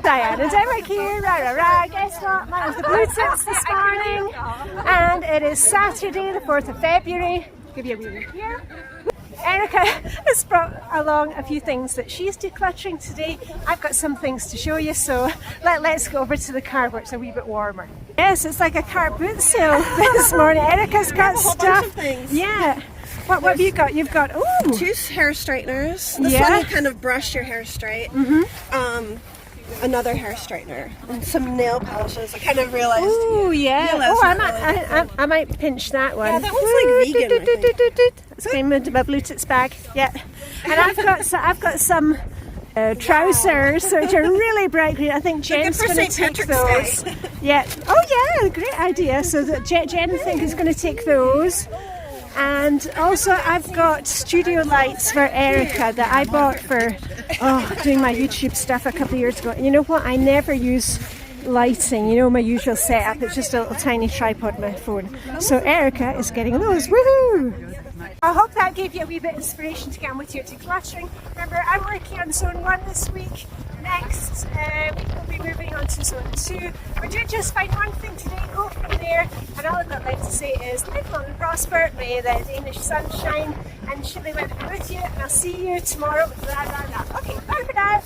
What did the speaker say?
Diane and Eric here, rah rah rah. Guess what? Mine was the blue tips this morning, and it is Saturday, the 4th of February. Give you a wee look here. Erica has brought along a few things that she's decluttering today. I've got some things to show you, so let's go over to the car where it's a wee bit warmer. Yes, it's like a car boot sale this morning. Erica's got stuff. Yeah. What have you got? You've got, ooh, 2 hair straighteners. This one will kind of brush your hair straight. Another hair straightener and some nail polishes. I kind of realized. Ooh, yeah. I might pinch that one. Yeah, that one's like vegan. It's going into my Bluetooth bag. Yeah. And I've got some trousers which are really bright green. I think Jen's going to take those. Yeah. Oh yeah, great idea. So that Jen I think is going to take those. And also I've got studio lights for Erica that I bought for doing my YouTube stuff a couple of years ago. And you know what? I never use lighting, you know, my usual setup. It's just a little tiny tripod on my phone. So Erica is getting those. Woohoo! I hope that gave you a wee bit of inspiration to get on with your decluttering. Remember, I'm working on zone 1 this week. Next week we'll be moving on to zone 2. We're doing just find one thing today, go from there. And all I've got left to say is live long and prosper. May the Danish sunshine and chilly weather be with you. And I'll see you tomorrow. Okay, bye for now.